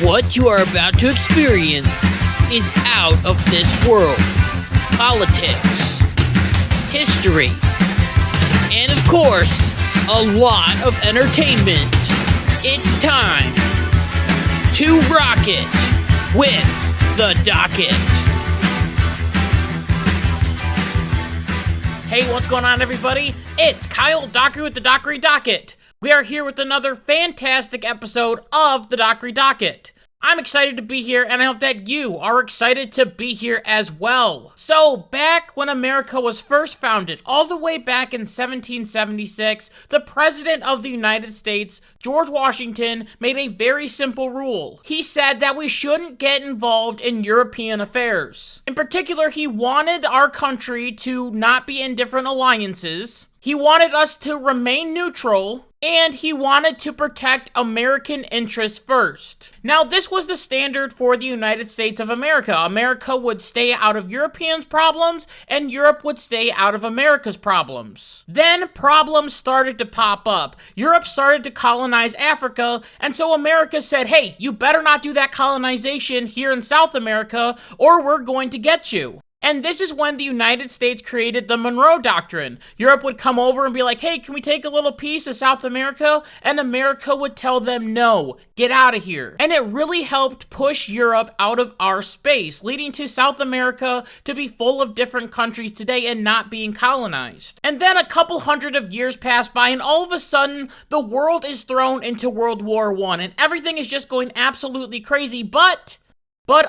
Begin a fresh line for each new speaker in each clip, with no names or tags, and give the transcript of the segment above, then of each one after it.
What you are about to experience is out of this world. Politics, history, and of course, a lot of entertainment. It's time to rock it with the Docket. Hey, what's going on, everybody? It's Kyle Dockery with the Dockery Docket. We are here with another fantastic episode of the Dockery Docket. I'm excited to be here, and I hope that you are excited to be here as well. So, back when America was first founded, all the way back in 1776, the President of the United States, George Washington, made a very simple rule. He said that we shouldn't get involved in European affairs. In particular, he wanted our country to not be in different alliances. He wanted us to remain neutral, and he wanted to protect American interests first. Now, this was the standard for the United States of America. America would stay out of Europeans' problems, and Europe would stay out of America's problems. Then problems started to pop up. Europe started to colonize Africa, and so America said, hey, you better not do that colonization here in South America, or we're going to get you. And this is when the United States created the Monroe Doctrine. Europe would come over and be like, hey, can we take a little piece of South America? And America would tell them, no, get out of here. And it really helped push Europe out of our space, leading to South America to be full of different countries today and not being colonized. And then a couple hundred of years pass by, and all of a sudden, the world is thrown into World War I, and everything is just going absolutely crazy, But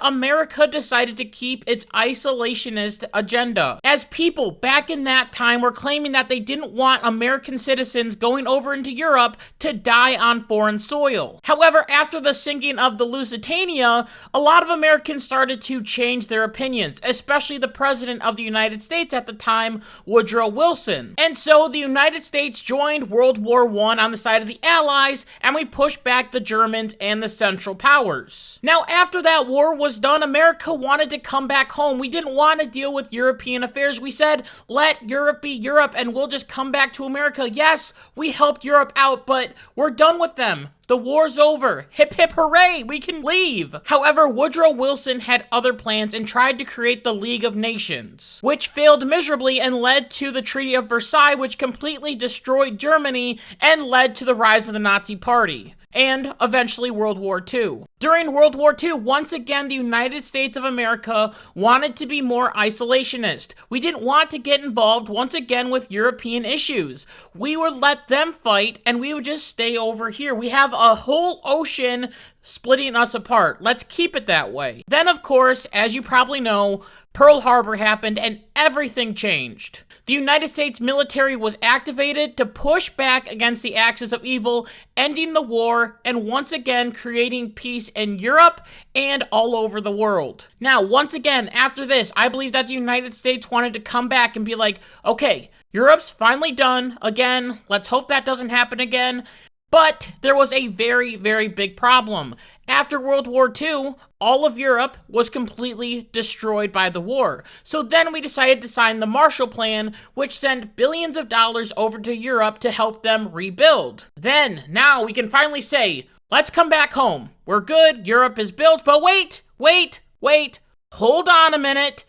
America decided to keep its isolationist agenda, as people back in that time were claiming that they didn't want American citizens going over into Europe to die on foreign soil. However, after the sinking of the Lusitania, a lot of Americans started to change their opinions, especially the President of the United States at the time, Woodrow Wilson. And so the United States joined World War I on the side of the Allies, and we pushed back the Germans and the Central Powers. Now, after that war was done, America wanted to come back home. We didn't want to deal with European affairs. We said, let Europe be Europe and we'll just come back to America. Yes, we helped Europe out, but we're done with them. The war's over. Hip hip hooray, we can leave. However, Woodrow Wilson had other plans and tried to create the League of Nations, which failed miserably and led to the Treaty of Versailles, which completely destroyed Germany and led to the rise of the Nazi Party, and eventually World War II. During World War II, once again, the United States of America wanted to be more isolationist. We didn't want to get involved once again with European issues. We would let them fight, and we would just stay over here. We have a whole ocean splitting us apart. Let's keep it that way. Then, of course, as you probably know, Pearl Harbor happened and everything changed. The United States military was activated to push back against the axis of evil, ending the war, and once again creating peace in Europe and all over the world. Now, once again, after this, I believe that the United States wanted to come back and be like, okay, Europe's finally done again. Let's hope that doesn't happen again. But there was a very, very big problem. After World War II, all of Europe was completely destroyed by the war. So then we decided to sign the Marshall Plan, which sent billions of dollars over to Europe to help them rebuild. Now we can finally say, let's come back home. We're good, Europe is built, but wait, hold on a minute.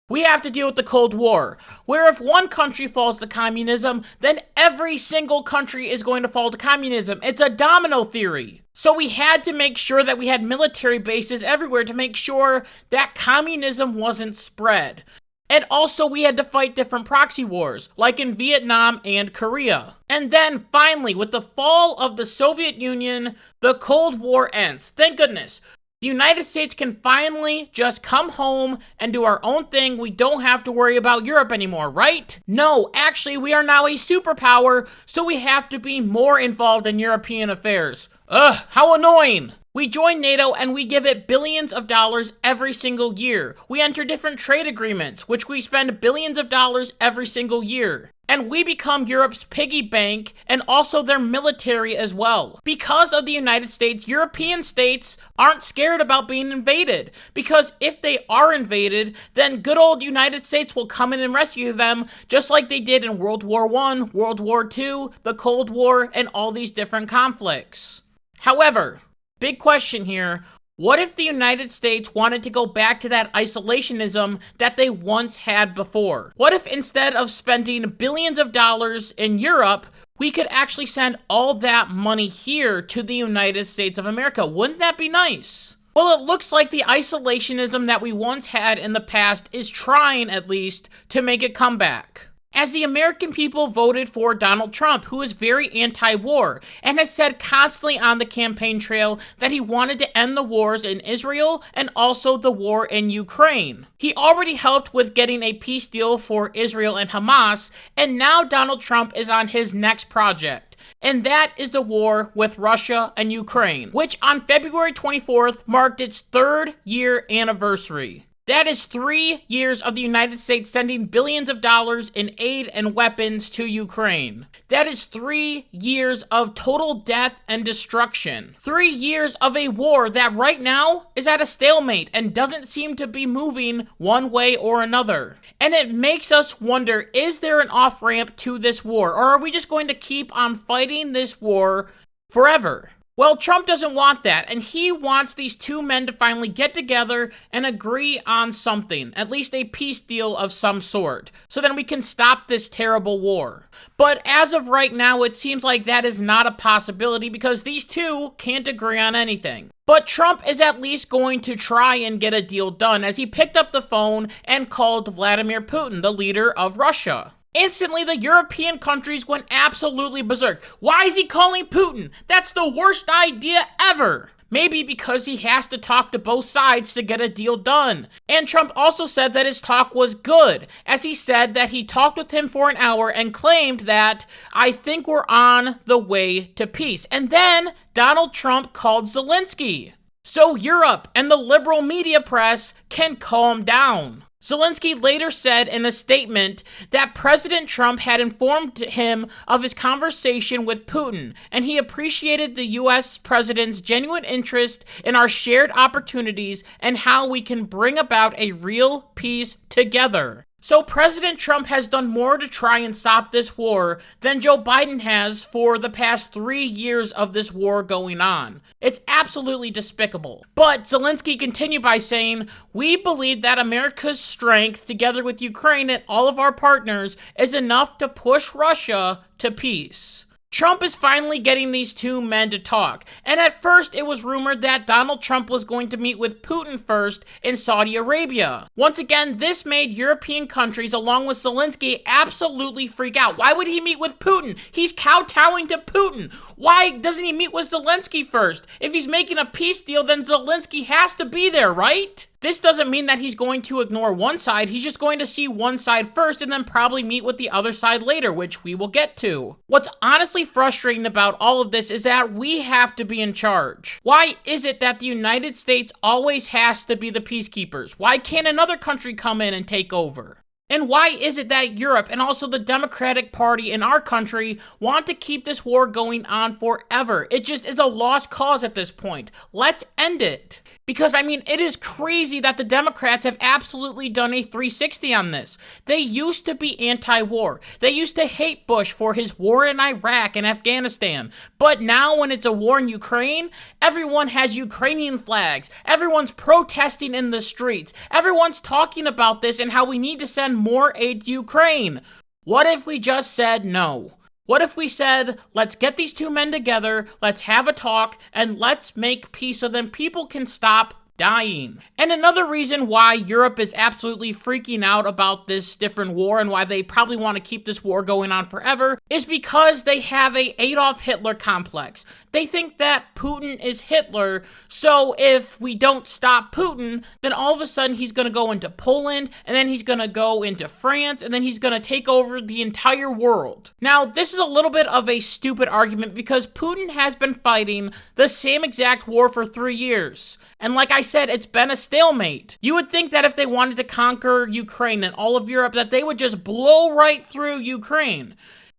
We have to deal with the Cold War, where if one country falls to communism, then every single country is going to fall to communism. It's a domino theory. So we had to make sure that we had military bases everywhere to make sure that communism wasn't spread. And also we had to fight different proxy wars, like in Vietnam and Korea. And then finally, with the fall of the Soviet Union, the Cold War ends. Thank goodness. The United States can finally just come home and do our own thing. We don't have to worry about Europe anymore, right? No, actually, we are now a superpower, so we have to be more involved in European affairs. Ugh, how annoying! We join NATO and we give it billions of dollars every single year. We enter different trade agreements, which we spend billions of dollars every single year. And we become Europe's piggy bank and also their military as well. Because of the United States, European states aren't scared about being invaded. Because if they are invaded, then good old United States will come in and rescue them, just like they did in World War I, World War II, the Cold War, and all these different conflicts. However, big question here, What if the United States wanted to go back to that isolationism that they once had before? What if instead of spending billions of dollars in Europe, we could actually send all that money here to the United States of America? Wouldn't that be nice? Well, it looks like the isolationism that we once had in the past is trying, at least, to make it come back. As the American people voted for Donald Trump, who is very anti-war, and has said constantly on the campaign trail that he wanted to end the wars in Israel and also the war in Ukraine. He already helped with getting a peace deal for Israel and Hamas, and now Donald Trump is on his next project. And that is the war with Russia and Ukraine, which on February 24th marked its 3rd year anniversary. That is 3 years of the United States sending billions of dollars in aid and weapons to Ukraine. That is 3 years of total death and destruction. 3 years of a war that right now is at a stalemate and doesn't seem to be moving one way or another. And it makes us wonder, is there an off-ramp to this war? Or are we just going to keep on fighting this war forever? Well, Trump doesn't want that, and he wants these two men to finally get together and agree on something, at least a peace deal of some sort, so then we can stop this terrible war. But as of right now, it seems like that is not a possibility because these two can't agree on anything. But Trump is at least going to try and get a deal done as he picked up the phone and called Vladimir Putin, the leader of Russia. Instantly, the European countries went absolutely berserk. Why is he calling Putin? That's the worst idea ever. Maybe because he has to talk to both sides to get a deal done. And Trump also said that his talk was good, as he said that he talked with him for an hour and claimed that, "I think we're on the way to peace." And then Donald Trump called Zelenskyy. So Europe and the liberal media press can calm down. Zelenskyy later said in a statement that President Trump had informed him of his conversation with Putin, and he appreciated the U.S. president's genuine interest in our shared opportunities and how we can bring about a real peace together. So President Trump has done more to try and stop this war than Joe Biden has for the past 3 years of this war going on. It's absolutely despicable. But Zelenskyy continued by saying, "We believe that America's strength, together with Ukraine and all of our partners, is enough to push Russia to peace." Trump is finally getting these two men to talk, and at first it was rumored that Donald Trump was going to meet with Putin first in Saudi Arabia. Once again, this made European countries, along with Zelenskyy, absolutely freak out. Why would he meet with Putin? He's kowtowing to Putin. Why doesn't he meet with Zelenskyy first? If he's making a peace deal, then Zelenskyy has to be there, right? This doesn't mean that he's going to ignore one side. He's just going to see one side first and then probably meet with the other side later, which we will get to. What's honestly frustrating about all of this is that we have to be in charge. Why is it that the United States always has to be the peacekeepers? Why can't another country come in and take over? And why is it that Europe and also the Democratic Party in our country want to keep this war going on forever? It just is a lost cause at this point. Let's end it. Because, I mean, it is crazy that the Democrats have absolutely done a 360 on this. They used to be anti-war. They used to hate Bush for his war in Iraq and Afghanistan. But now when it's a war in Ukraine, everyone has Ukrainian flags. Everyone's protesting in the streets. Everyone's talking about this and how we need to send more aid to Ukraine. What if we just said no? What if we said, let's get these two men together, let's have a talk, and let's make peace so then people can stop dying? And another reason why Europe is absolutely freaking out about this different war and why they probably want to keep this war going on forever is because they have a Adolf Hitler complex. They think that Putin is Hitler, so if we don't stop Putin, then all of a sudden he's going to go into Poland, and then he's going to go into France, and then he's going to take over the entire world. Now, this is a little bit of a stupid argument because Putin has been fighting the same exact war for 3 years. And like I said, it's been a stalemate. You would think that if they wanted to conquer Ukraine and all of Europe, that they would just blow right through Ukraine.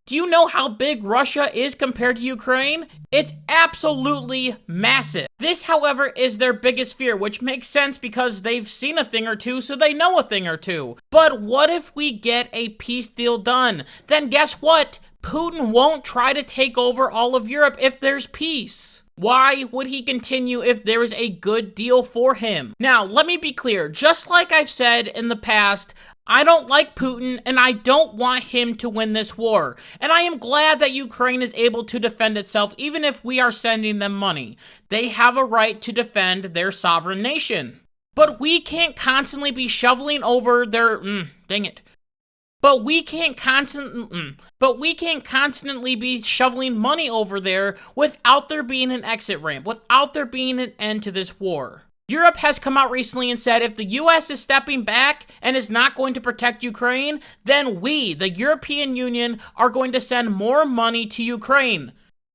Do you know how big Russia is compared to Ukraine? It's absolutely massive. This, however, is their biggest fear, which makes sense because they've seen a thing or two, so they know a thing or two. But what if we get a peace deal done? Then guess what? Putin won't try to take over all of Europe if there's peace. Why would he continue if there is a good deal for him? Now, let me be clear. Just like I've said in the past, I don't like Putin, and I don't want him to win this war. And I am glad that Ukraine is able to defend itself, even if we are sending them money. They have a right to defend their sovereign nation. But we can't constantly be shoveling over their... dang it. But we can't constantly be shoveling money over there without there being an exit ramp, without there being an end to this war. Europe has come out recently and said if the US is stepping back and is not going to protect Ukraine, then we, the European Union, are going to send more money to Ukraine.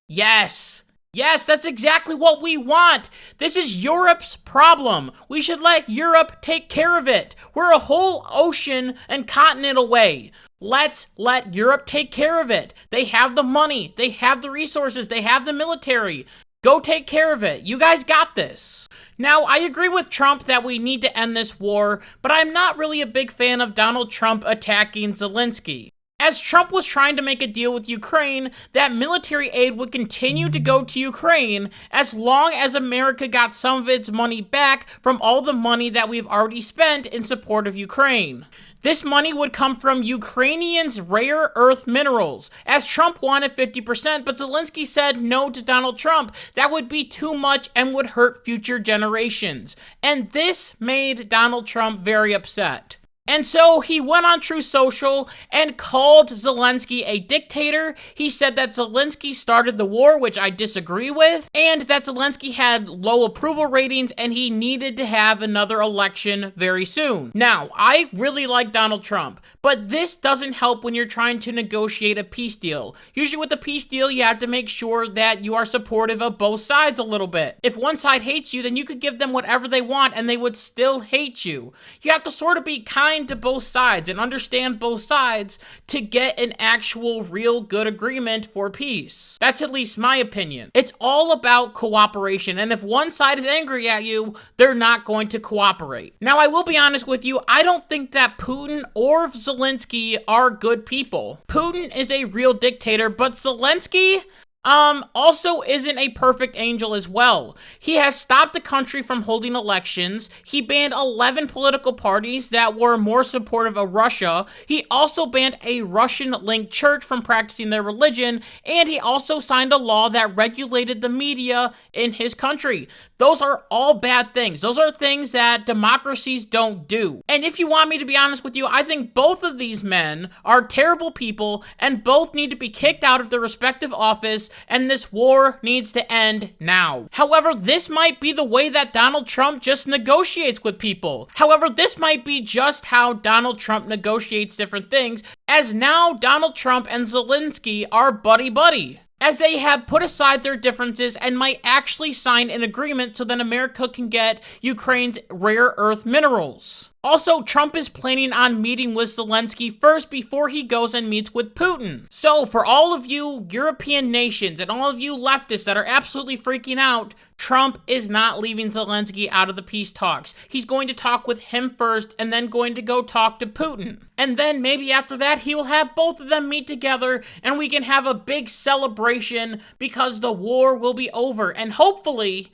Yes, that's exactly what we want. This is Europe's problem. We should let Europe take care of it. We're a whole ocean and continent away. Let's let Europe take care of it. They have the money. They have the resources. They have the military. Go take care of it. You guys got this. Now, I agree with Trump that we need to end this war, but I'm not really a big fan of Donald Trump attacking Zelenskyy. As Trump was trying to make a deal with Ukraine, that military aid would continue to go to Ukraine as long as America got some of its money back from all the money that we've already spent in support of Ukraine. This money would come from Ukrainians' rare earth minerals, as Trump wanted 50%, but Zelenskyy said no to Donald Trump. That would be too much and would hurt future generations. And this made Donald Trump very upset. And so he went on Truth Social and called Zelenskyy a dictator. He said that Zelenskyy started the war, which I disagree with, and that Zelenskyy had low approval ratings and he needed to have another election very soon. Now, I really like Donald Trump, but this doesn't help when you're trying to negotiate a peace deal. Usually with a peace deal, you have to make sure that you are supportive of both sides a little bit. If one side hates you, then you could give them whatever they want and they would still hate you. You have to sort of be kind to both sides and understand both sides to get an actual real good agreement for peace. That's at least my opinion. It's all about cooperation, and if one side is angry at you, they're not going to cooperate. Now, I will be honest with you, I don't think that Putin or Zelenskyy are good people. Putin is a real dictator, but Zelenskyy also isn't a perfect angel as well. He has stopped the country from holding elections. He banned 11 political parties that were more supportive of Russia. He also banned a Russian-linked church from practicing their religion, and he also signed a law that regulated the media in his country. Those are all bad things. Those are things that democracies don't do. And if you want me to be honest with you, I think both of these men are terrible people, and both need to be kicked out of their respective office, and this war needs to end now. However, this might be the way that Donald Trump just negotiates with people. However, this might be just how Donald Trump negotiates different things, as now Donald Trump and Zelenskyy are buddy-buddy, as they have put aside their differences and might actually sign an agreement so that America can get Ukraine's rare earth minerals. Also, Trump is planning on meeting with Zelenskyy first before he goes and meets with Putin. So, for all of you European nations and all of you leftists that are absolutely freaking out, Trump is not leaving Zelenskyy out of the peace talks. He's going to talk with him first and then going to go talk to Putin. And then maybe after that, he will have both of them meet together and we can have a big celebration because the war will be over. And hopefully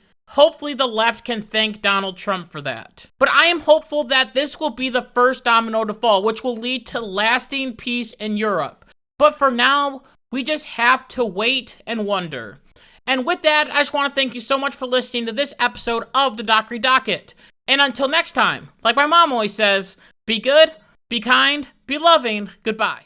the left can thank Donald Trump for that. But I am hopeful that this will be the first domino to fall, which will lead to lasting peace in Europe. But for now, we just have to wait and wonder. And with that, I just want to thank you so much for listening to this episode of the Dockery Docket. And until next time, like my mom always says, be good, be kind, be loving, goodbye.